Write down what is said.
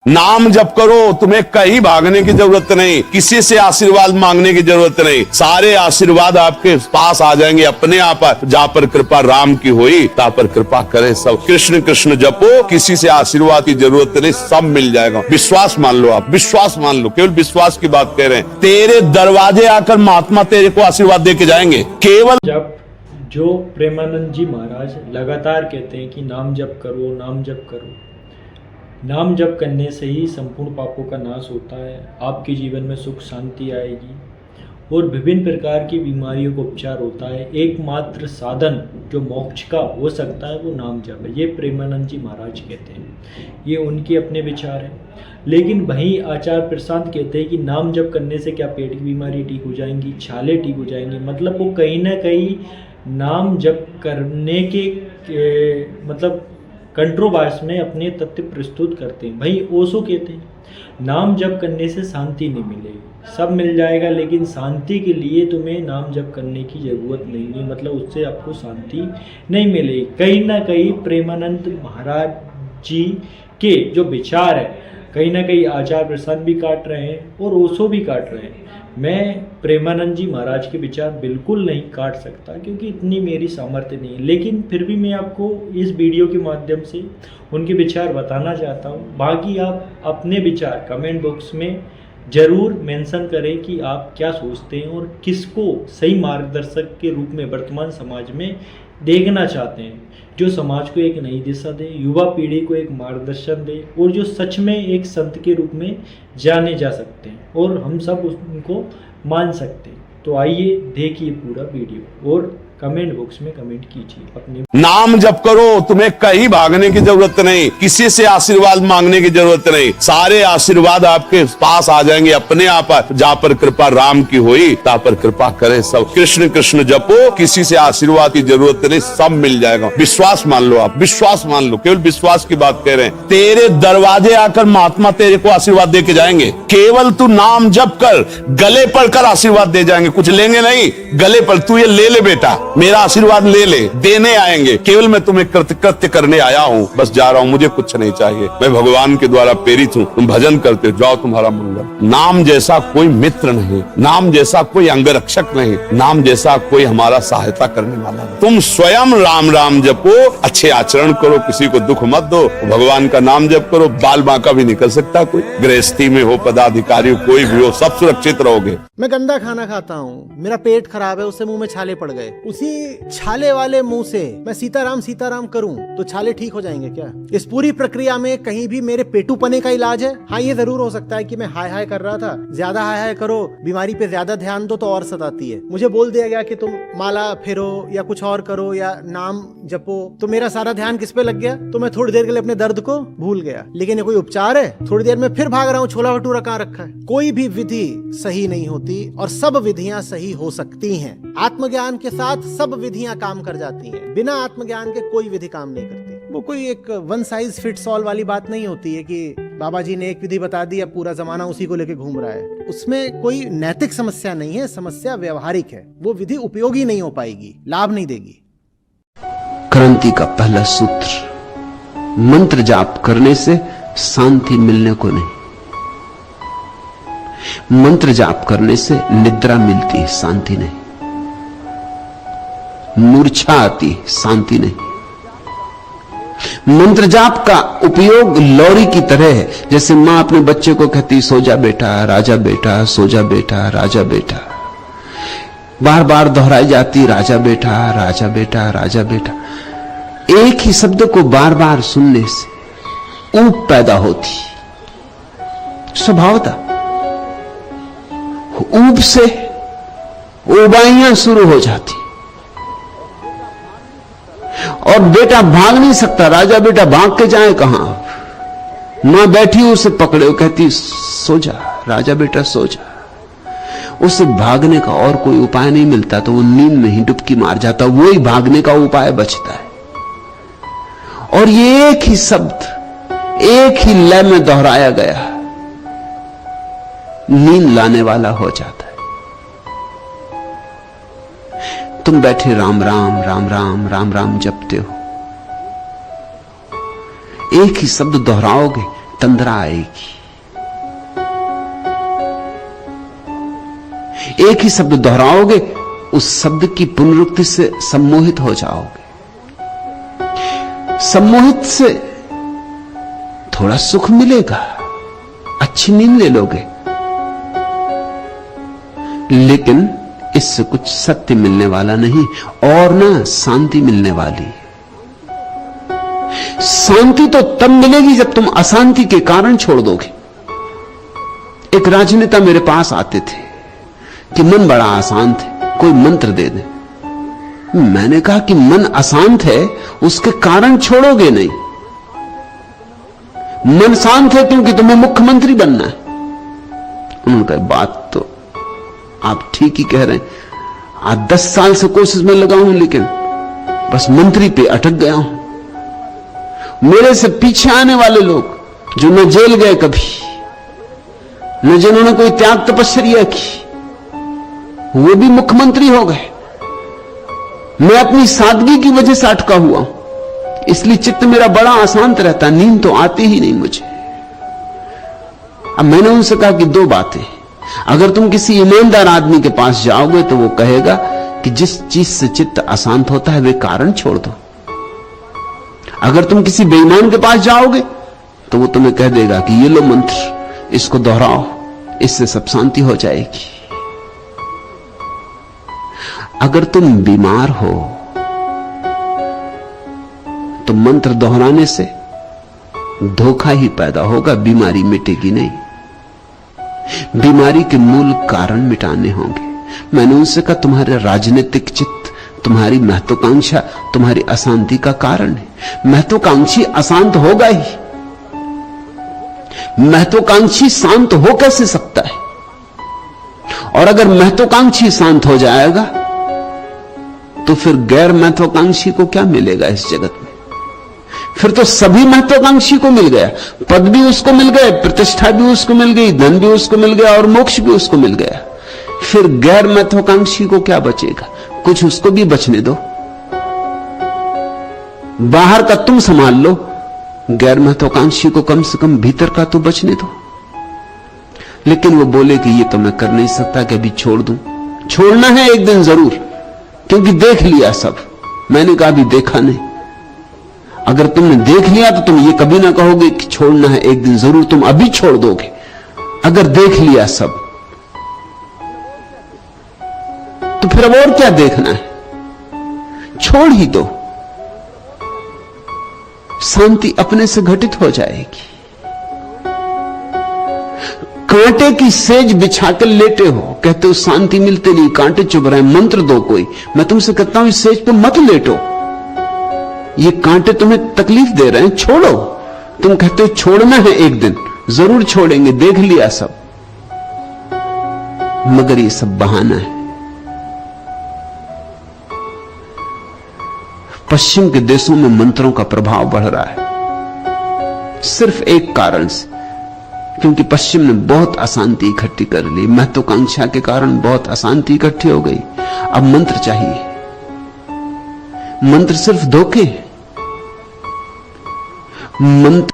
नाम जप करो, तुम्हें कहीं भागने की जरूरत नहीं, किसी से आशीर्वाद मांगने की जरूरत नहीं, सारे आशीर्वाद आपके पास आ जाएंगे अपने आप। जहाँ पर कृपा राम की हुई ता पर कृपा करे सब। कृष्ण कृष्ण जपो, किसी से आशीर्वाद की जरूरत नहीं, सब मिल जाएगा। विश्वास मान लो, आप विश्वास मान लो, केवल विश्वास की बात कह रहे हैं। तेरे दरवाजे आकर महात्मा तेरे को आशीर्वाद दे के जाएंगे। केवल जब जो प्रेमानंद जी महाराज लगातार कहते हैं कि नाम जप करो, नाम जप करो, नाम जप करने से ही संपूर्ण पापों का नाश होता है, आपके जीवन में सुख शांति आएगी और विभिन्न प्रकार की बीमारियों का उपचार होता है। एकमात्र साधन जो मोक्ष का हो सकता है वो नाम जप है। ये प्रेमानंद जी महाराज कहते हैं, ये उनके अपने विचार हैं। लेकिन वहीं आचार्य प्रशांत कहते हैं कि नाम जप करने से क्या पेट की बीमारी ठीक हो जाएंगी, छाले ठीक हो जाएंगी। मतलब वो कहीं ना कहीं नाम जप करने के मतलब कंट्रोवर्स में अपने तथ्य प्रस्तुत करते हैं। भाई ओशो कहते हैं नाम जप करने से शांति नहीं मिलेगी, सब मिल जाएगा लेकिन शांति के लिए तुम्हें नाम जप करने की ज़रूरत नहीं है, मतलब उससे आपको शांति नहीं मिलेगी। कहीं ना कहीं प्रेमानंद महाराज जी के जो विचार है कहीं ना कहीं आचार्य प्रशांत भी काट रहे हैं और ओशो भी काट रहे हैं। मैं प्रेमानंद जी महाराज के विचार बिल्कुल नहीं काट सकता क्योंकि इतनी मेरी सामर्थ्य नहीं है, लेकिन फिर भी मैं आपको इस वीडियो के माध्यम से उनके विचार बताना चाहता हूँ। बाकी आप अपने विचार कमेंट बॉक्स में ज़रूर मेंशन करें कि आप क्या सोचते हैं और किसको सही मार्गदर्शक के रूप में वर्तमान समाज में देखना चाहते हैं, जो समाज को एक नई दिशा दे, युवा पीढ़ी को एक मार्गदर्शन दे और जो सच में एक संत के रूप में जाने जा सकते हैं और हम सब उनको मान सकते हैं। तो आइए देखिए पूरा वीडियो और कमेंट बॉक्स में कमेंट कीजिए अपने। नाम जप करो, तुम्हें कहीं भागने की जरूरत नहीं, किसी से आशीर्वाद मांगने की जरूरत नहीं, सारे आशीर्वाद आपके पास आ जाएंगे अपने आप। जहाँ पर कृपा राम की हुई ता पर कृपा करे सब। कृष्ण कृष्ण जपो, किसी से आशीर्वाद की जरूरत नहीं, सब मिल जाएगा। विश्वास मान लो, आप विश्वास मान लो, केवल विश्वास की बात कह रहे हैं। तेरे दरवाजे आकर महात्मा तेरे को आशीर्वाद दे के जाएंगे। केवल तू नाम जप कर, गले पड़कर आशीर्वाद दे जाएंगे, कुछ लेंगे नहीं, गले पर तू ये ले ले बेटा, मेरा आशीर्वाद ले ले, देने आएंगे। केवल मैं तुम्हें कृत्य करने आया हूँ, बस जा रहा हूँ, मुझे कुछ नहीं चाहिए। मैं भगवान के द्वारा प्रेरित हूँ, तुम भजन करते जाओ, तुम्हारा मंगल। नाम जैसा कोई मित्र नहीं, नाम जैसा कोई अंगरक्षक नहीं, नाम जैसा कोई हमारा सहायता करने वाला नहीं। तुम स्वयं राम राम जपो, अच्छे आचरण करो, किसी को दुख मत दो, भगवान का नाम जप करो। बाल बांका भी निकल सकता कोई, गृहस्थी में हो, पदाधिकारी कोई भी हो, सब सुरक्षित रहोगे। मैं गंदा खाना खाता हूँ, मेरा पेट खराब है, उससे मुंह में छाले पड़ गए, उसी छाले वाले मुंह से मैं सीताराम करूं तो छाले ठीक हो जाएंगे क्या? इस पूरी प्रक्रिया में कहीं भी मेरे पेटूपने का इलाज है? हाँ, ये जरूर हो सकता है कि मैं हाय हाय कर रहा था, ज्यादा हाय हाय करो, बीमारी पे ज्यादा ध्यान दो तो और सताती है। मुझे बोल दिया गया कि तुम माला फेरो या कुछ और करो या नाम जपो, तो मेरा सारा ध्यान किस पे लग गया? तो मैं थोड़ी देर के लिए अपने दर्द को भूल गया। लेकिन ये कोई उपचार है? थोड़ी देर में फिर भाग रहा हूँ, छोला भटूरा कहाँ रखा है। कोई भी विधि सही नहीं होती और सब विधियां सही हो सकती हैं। आत्मज्ञान के साथ सब विधियां काम कर जाती हैं, बिना आत्मज्ञान के कोई विधि काम नहीं करती। वो कोई एक वन साइज फिट्स ऑल वाली बात नहीं होती है कि बाबा जी ने एक विधि बता दी, अब पूरा जमाना उसी को लेके घूम रहा है। उसमें कोई नैतिक समस्या नहीं है, समस्या व्यवहारिक है। वो विधि उपयोगी नहीं हो पाएगी, लाभ नहीं देगी। क्रांति का पहला सूत्र, मंत्र जाप करने से शांति मिलने को नहीं, मंत्र जाप करने से निद्रा मिलती है, शांति नहीं। मूर्छा आती, शांति नहीं। मंत्र जाप का उपयोग लौरी की तरह है, जैसे मां अपने बच्चे को कहती सो जा बेटा, राजा बेटा, सो जा बेटा, राजा बेटा, बार बार दोहराई जाती राजा बेटा, राजा बेटा, राजा बेटा। एक ही शब्द को बार बार सुनने से ऊब पैदा होती, स्वभावता ऊब से उबाइयां शुरू हो जाती और बेटा भाग नहीं सकता। राजा बेटा भाग के जाए कहां? मां बैठी उसे पकड़े, वो कहती सो जा राजा बेटा, सो जा। उसे भागने का और कोई उपाय नहीं मिलता तो वो नींद में ही डुबकी मार जाता, वो ही भागने का उपाय बचता है। और ये एक ही शब्द एक ही लय में दोहराया गया नींद लाने वाला हो जाता है। तुम बैठे राम राम राम राम राम राम जपते हो, एक ही शब्द दोहराओगे तंद्रा आएगी। एक ही शब्द दोहराओगे, उस शब्द की पुनरुक्ति से सम्मोहित हो जाओगे। सम्मोहित से थोड़ा सुख मिलेगा, अच्छी नींद ले लोगे, लेकिन इससे कुछ सत्य मिलने वाला नहीं और ना शांति मिलने वाली। शांति तो तब मिलेगी जब तुम अशांति के कारण छोड़ दोगे। एक राजनेता मेरे पास आते थे कि मन बड़ा अशांत है, कोई मंत्र दे दे। मैंने कहा कि मन अशांत है, उसके कारण छोड़ोगे नहीं। मन शांत है क्योंकि तुम्हें मुख्यमंत्री बनना है। उन्होंने कहा बात तो आप ठीक ही कह रहे हैं, आज 10 साल से कोशिश में लगा हूं, लेकिन बस मंत्री पे अटक गया हूं। मेरे से पीछे आने वाले लोग जो न जेल गए कभी, न जिन्होंने कोई त्याग तपस्या की, वो भी मुख्यमंत्री हो गए। मैं अपनी सादगी की वजह से अटका हुआ हूं, इसलिए चित्त मेरा बड़ा अशांत रहता, नींद तो आती ही नहीं मुझे। अब मैंने उनसे कहा कि 2 बातें, अगर तुम किसी ईमानदार आदमी के पास जाओगे तो वो कहेगा कि जिस चीज से चित्त अशांत होता है वे कारण छोड़ दो। अगर तुम किसी बेईमान के पास जाओगे तो वो तुम्हें कह देगा कि ये लो मंत्र, इसको दोहराओ, इससे सब शांति हो जाएगी। अगर तुम बीमार हो तो मंत्र दोहराने से धोखा ही पैदा होगा, बीमारी मिटेगी नहीं। बीमारी के मूल कारण मिटाने होंगे। मैंने उनसे कहा तुम्हारे राजनीतिक चित्त, तुम्हारी महत्वाकांक्षा तुम्हारी अशांति का कारण है। महत्वाकांक्षी अशांत होगा ही, महत्वाकांक्षी शांत हो कैसे सकता है? और अगर महत्वाकांक्षी शांत हो जाएगा तो फिर गैर महत्वाकांक्षी को क्या मिलेगा इस जगत में? फिर तो सभी महत्वाकांक्षी को मिल गया, पद भी उसको मिल गए, प्रतिष्ठा भी उसको मिल गई, धन भी उसको मिल गया और मोक्ष भी उसको मिल गया। फिर गैर महत्वाकांक्षी को क्या बचेगा? कुछ उसको भी बचने दो, बाहर का तुम संभाल लो, गैर महत्वाकांक्षी को कम से कम भीतर का तो बचने दो। लेकिन वो बोले कि ये तो मैं कर नहीं सकता कि अभी छोड़ दूं। छोड़ना है एक दिन जरूर, क्योंकि देख लिया सब। मैंने कहा अभी देखा नहीं। अगर तुमने देख लिया तो तुम ये कभी ना कहोगे कि छोड़ना है एक दिन जरूर, तुम अभी छोड़ दोगे। अगर देख लिया सब तो फिर अब और क्या देखना है? छोड़ ही दो, शांति अपने से घटित हो जाएगी। कांटे की सेज बिछाकर लेटे हो, कहते हो शांति मिलते नहीं, कांटे चुभ रहे, मंत्र दो कोई। मैं तुमसे कहता हूं इस सेज पे मत लेटो, ये कांटे तुम्हें तकलीफ दे रहे हैं, छोड़ो। तुम कहते हो छोड़ना है एक दिन, जरूर छोड़ेंगे, देख लिया सब। मगर ये सब बहाना है। पश्चिम के देशों में मंत्रों का प्रभाव बढ़ रहा है सिर्फ एक कारण से, क्योंकि पश्चिम ने बहुत अशांति इकट्ठी कर ली। महत्वाकांक्षा के कारण बहुत अशांति इकट्ठी हो गई। अब मंत्र चाहिए। मंत्र सिर्फ धोखे, मंत्र